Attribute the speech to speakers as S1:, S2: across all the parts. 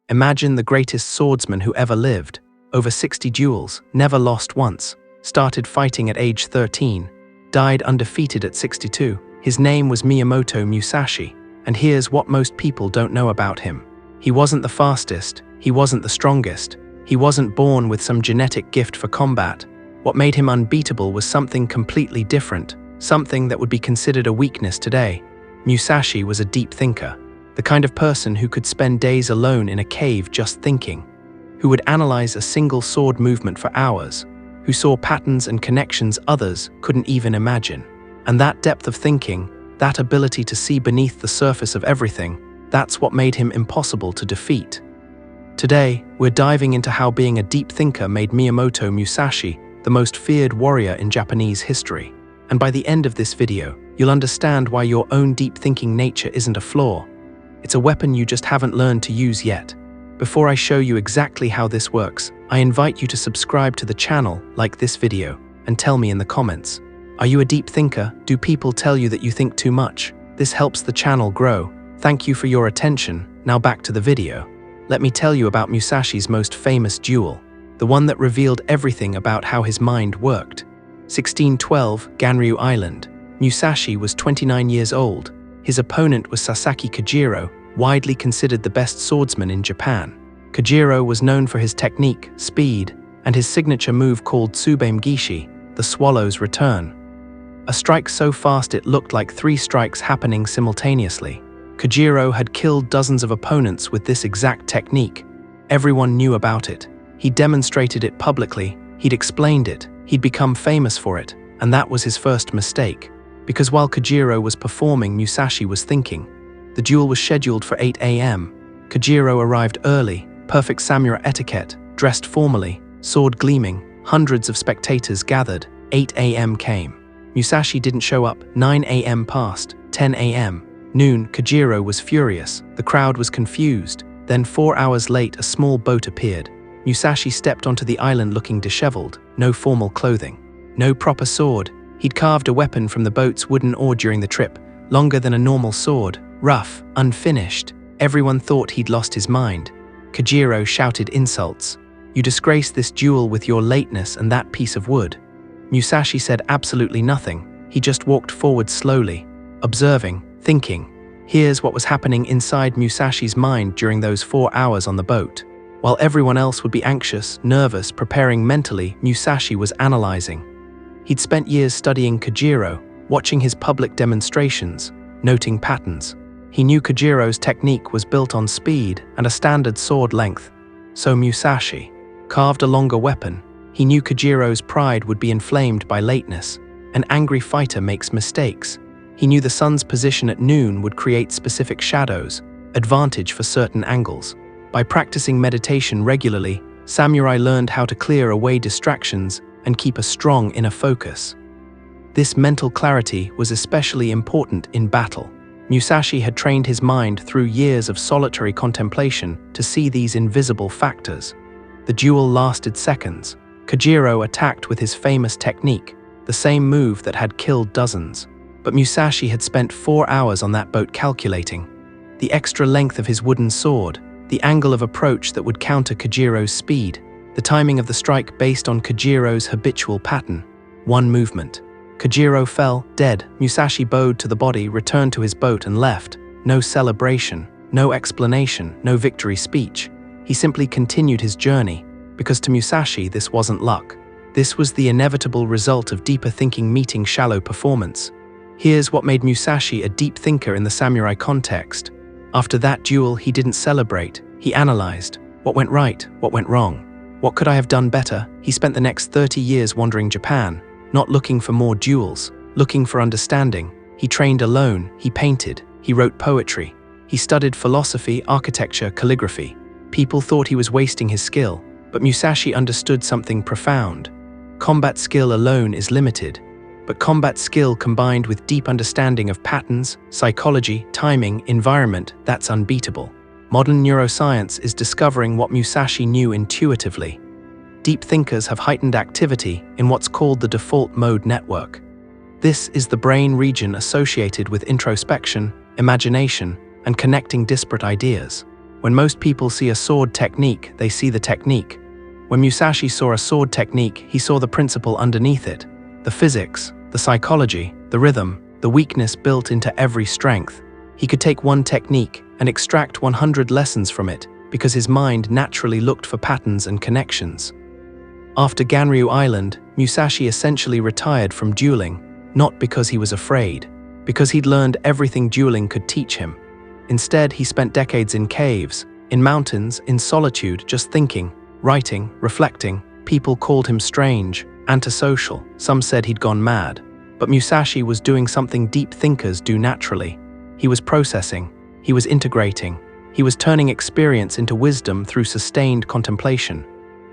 S1: Imagine the greatest swordsman who ever lived. Over 60 duels, never lost once. Started fighting at age 13. Died undefeated at 62. His name was Miyamoto Musashi. And here's what most people don't know about him. He wasn't the fastest. He wasn't the strongest. He wasn't born with some genetic gift for combat. What made him unbeatable was something completely different. Something that would be considered a weakness today. Musashi was a deep thinker. The kind of person who could spend days alone in a cave just thinking. Who would analyze a single sword movement for hours. Who saw patterns and connections others couldn't even imagine. And that depth of thinking, that ability to see beneath the surface of everything, that's what made him impossible to defeat. Today, we're diving into how being a deep thinker made Miyamoto Musashi the most feared warrior in Japanese history. And by the end of this video, you'll understand why your own deep thinking nature isn't a flaw. It's a weapon you just haven't learned to use yet. Before I show you exactly how this works, I invite you to subscribe to the channel, like this video, and tell me in the comments. Are you a deep thinker? Do people tell you that you think too much? This helps the channel grow. Thank you for your attention. Now back to the video. Let me tell you about Musashi's most famous duel, the one that revealed everything about how his mind worked. 1612, Ganryu Island. Musashi was 29 years old. His opponent was Sasaki Kojiro, widely considered the best swordsman in Japan. Kojiro was known for his technique, speed, and his signature move called Tsubame Gishi, the swallow's return. A strike so fast it looked like 3 strikes happening simultaneously. Kojiro had killed dozens of opponents with this exact technique. Everyone knew about it. He demonstrated it publicly, he'd explained it, he'd become famous for it, and that was his first mistake. Because while Kojiro was performing, Musashi was thinking. The duel was scheduled for 8 a.m. Kojiro arrived early, perfect samurai etiquette, dressed formally, sword gleaming, hundreds of spectators gathered. 8 a.m. came. Musashi didn't show up. 9 a.m. passed. 10 a.m. Noon, Kojiro was furious. The crowd was confused. Then 4 hours late, a small boat appeared. Musashi stepped onto the island looking disheveled. No formal clothing. No proper sword. He'd carved a weapon from the boat's wooden oar during the trip, longer than a normal sword, rough, unfinished. Everyone thought he'd lost his mind. Kojiro shouted insults. "You disgrace this duel with your lateness and that piece of wood." Musashi said absolutely nothing. He just walked forward slowly, observing, thinking. Here's what was happening inside Musashi's mind during those 4 hours on the boat. While everyone else would be anxious, nervous, preparing mentally, Musashi was analyzing. He'd spent years studying Kojiro, watching his public demonstrations, noting patterns. He knew Kojiro's technique was built on speed and a standard sword length. So Musashi carved a longer weapon. He knew Kojiro's pride would be inflamed by lateness. An angry fighter makes mistakes. He knew the sun's position at noon would create specific shadows, advantage for certain angles. By practicing meditation regularly, samurai learned how to clear away distractions and keep a strong inner focus. This mental clarity was especially important in battle. Musashi had trained his mind through years of solitary contemplation to see these invisible factors. The duel lasted seconds. Kojiro attacked with his famous technique, the same move that had killed dozens. But Musashi had spent 4 hours on that boat calculating. The extra length of his wooden sword, the angle of approach that would counter Kojiro's speed, the timing of the strike based on Kojiro's habitual pattern. One movement. Kojiro fell, dead. Musashi bowed to the body, returned to his boat and left. No celebration, no explanation, no victory speech. He simply continued his journey, because to Musashi this wasn't luck. This was the inevitable result of deeper thinking meeting shallow performance. Here's what made Musashi a deep thinker in the samurai context. After that duel, he didn't celebrate. He analyzed. What went right? What went wrong? What could I have done better? He spent the next 30 years wandering Japan, not looking for more duels, looking for understanding. He trained alone, he painted, he wrote poetry. He studied philosophy, architecture, calligraphy. People thought he was wasting his skill, but Musashi understood something profound. Combat skill alone is limited, but combat skill combined with deep understanding of patterns, psychology, timing, environment, that's unbeatable. Modern neuroscience is discovering what Musashi knew intuitively. Deep thinkers have heightened activity in what's called the default mode network. This is the brain region associated with introspection, imagination, and connecting disparate ideas. When most people see a sword technique, they see the technique. When Musashi saw a sword technique, he saw the principle underneath it, the physics, the psychology, the rhythm, the weakness built into every strength. He could take one technique and extract 100 lessons from it because his mind naturally looked for patterns and connections. After Ganryu Island, Musashi essentially retired from dueling, not because he was afraid, because he'd learned everything dueling could teach him. Instead, he spent decades in caves, in mountains, in solitude, just thinking, writing, reflecting. People called him strange, antisocial. Some said he'd gone mad. But Musashi was doing something deep thinkers do naturally. He was processing, he was integrating, he was turning experience into wisdom through sustained contemplation.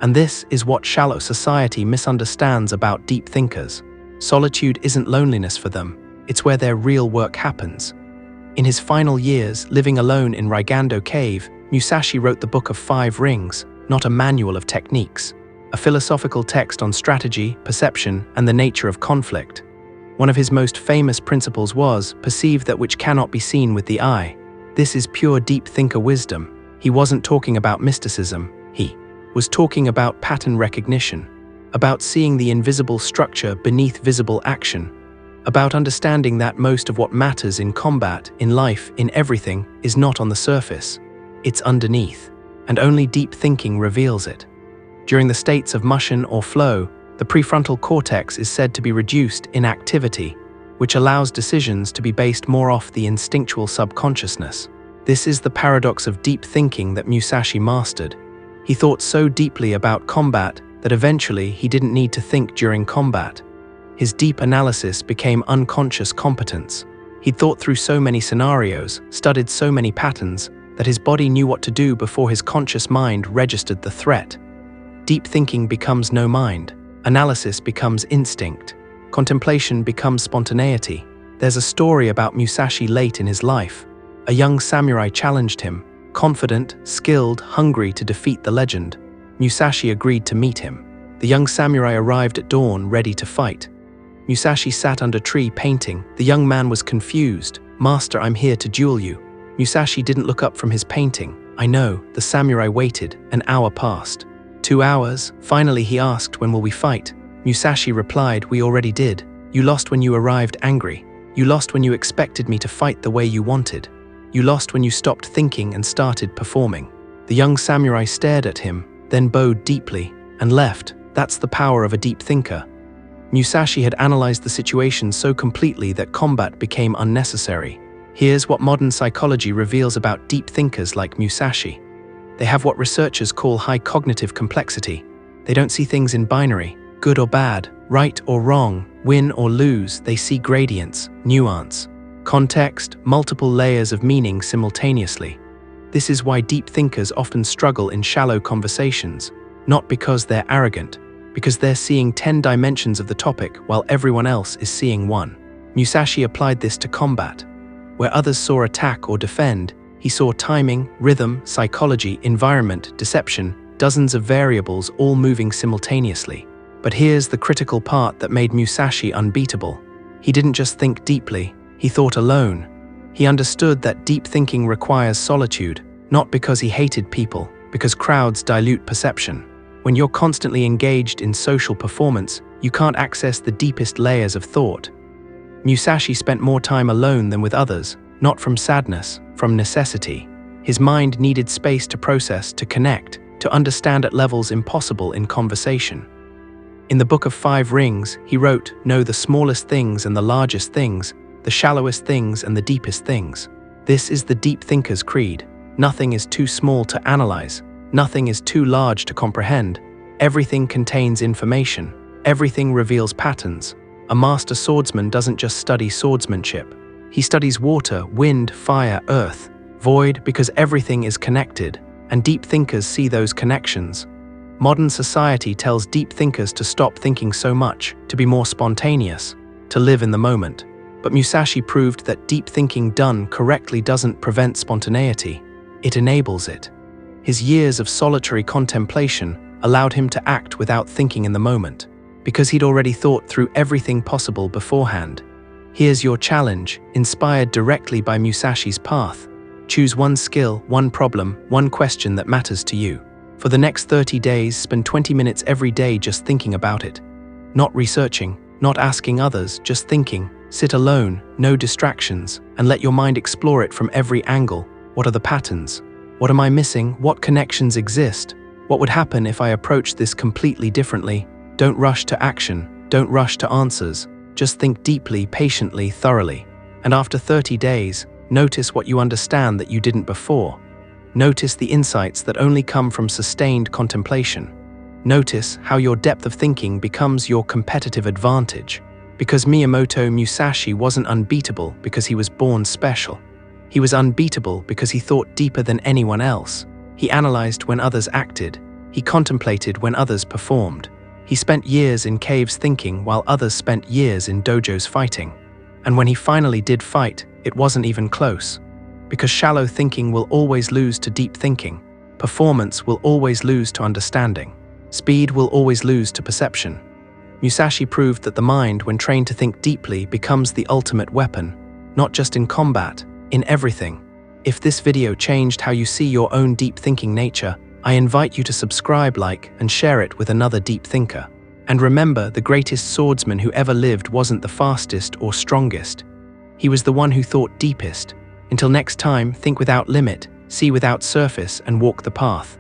S1: And this is what shallow society misunderstands about deep thinkers. Solitude isn't loneliness for them, it's where their real work happens. In his final years, living alone in Rigando Cave, Musashi wrote the Book of 5 Rings, not a manual of techniques, a philosophical text on strategy, perception, and the nature of conflict. One of his most famous principles was, perceive that which cannot be seen with the eye. This is pure deep thinker wisdom. He wasn't talking about mysticism, he was talking about pattern recognition, about seeing the invisible structure beneath visible action, about understanding that most of what matters in combat, in life, in everything, is not on the surface. It's underneath, and only deep thinking reveals it. During the states of mushin or flow, the prefrontal cortex is said to be reduced in activity, which allows decisions to be based more off the instinctual subconsciousness. This is the paradox of deep thinking that Musashi mastered. He thought so deeply about combat that eventually he didn't need to think during combat. His deep analysis became unconscious competence. He'd thought through so many scenarios, studied so many patterns, that his body knew what to do before his conscious mind registered the threat. Deep thinking becomes no mind. Analysis becomes instinct. Contemplation becomes spontaneity. There's a story about Musashi late in his life. A young samurai challenged him, confident, skilled, hungry to defeat the legend. Musashi agreed to meet him. The young samurai arrived at dawn, ready to fight. Musashi sat under a tree painting. The young man was confused. "Master, I'm here to duel you." Musashi didn't look up from his painting. "I know." The samurai waited. An hour passed. 2 hours. Finally he asked, "When will we fight?" Musashi replied, "We already did. You lost when you arrived angry. You lost when you expected me to fight the way you wanted. You lost when you stopped thinking and started performing." The young samurai stared at him, then bowed deeply, and left. That's the power of a deep thinker. Musashi had analyzed the situation so completely that combat became unnecessary. Here's what modern psychology reveals about deep thinkers like Musashi. They have what researchers call high cognitive complexity. They don't see things in binary, good or bad, right or wrong, win or lose. They see gradients, nuance, context, multiple layers of meaning simultaneously. This is why deep thinkers often struggle in shallow conversations, not because they're arrogant, because they're seeing 10 dimensions of the topic while everyone else is seeing one. Musashi applied this to combat. Where others saw attack or defend, he saw timing, rhythm, psychology, environment, deception, dozens of variables all moving simultaneously. But here's the critical part that made Musashi unbeatable. He didn't just think deeply, he thought alone. He understood that deep thinking requires solitude, not because he hated people, because crowds dilute perception. When you're constantly engaged in social performance, you can't access the deepest layers of thought. Musashi spent more time alone than with others, not from sadness, from necessity. His mind needed space to process, to connect, to understand at levels impossible in conversation. In the Book of 5 Rings, he wrote, "Know the smallest things and the largest things, the shallowest things and the deepest things." This is the deep thinker's creed. Nothing is too small to analyze. Nothing is too large to comprehend. Everything contains information. Everything reveals patterns. A master swordsman doesn't just study swordsmanship. He studies water, wind, fire, earth, void, because everything is connected, and deep thinkers see those connections. Modern society tells deep thinkers to stop thinking so much, to be more spontaneous, to live in the moment. But Musashi proved that deep thinking done correctly doesn't prevent spontaneity. It enables it. His years of solitary contemplation allowed him to act without thinking in the moment, because he'd already thought through everything possible beforehand. Here's your challenge, inspired directly by Musashi's path. Choose one skill, one problem, one question that matters to you. For the next 30 days, spend 20 minutes every day just thinking about it. Not researching, not asking others, just thinking. Sit alone, no distractions, and let your mind explore it from every angle. What are the patterns? What am I missing? What connections exist? What would happen if I approached this completely differently? Don't rush to action. Don't rush to answers. Just think deeply, patiently, thoroughly. And after 30 days, notice what you understand that you didn't before. Notice the insights that only come from sustained contemplation. Notice how your depth of thinking becomes your competitive advantage. Because Miyamoto Musashi wasn't unbeatable because he was born special. He was unbeatable because he thought deeper than anyone else. He analyzed when others acted. He contemplated when others performed. He spent years in caves thinking while others spent years in dojos fighting. And when he finally did fight, it wasn't even close. Because shallow thinking will always lose to deep thinking. Performance will always lose to understanding. Speed will always lose to perception. Musashi proved that the mind, when trained to think deeply, becomes the ultimate weapon, not just in combat, in everything. If this video changed how you see your own deep thinking nature, I invite you to subscribe, like, and share it with another deep thinker. And remember, the greatest swordsman who ever lived wasn't the fastest or strongest. He was the one who thought deepest. Until next time, think without limit, see without surface, and walk the path.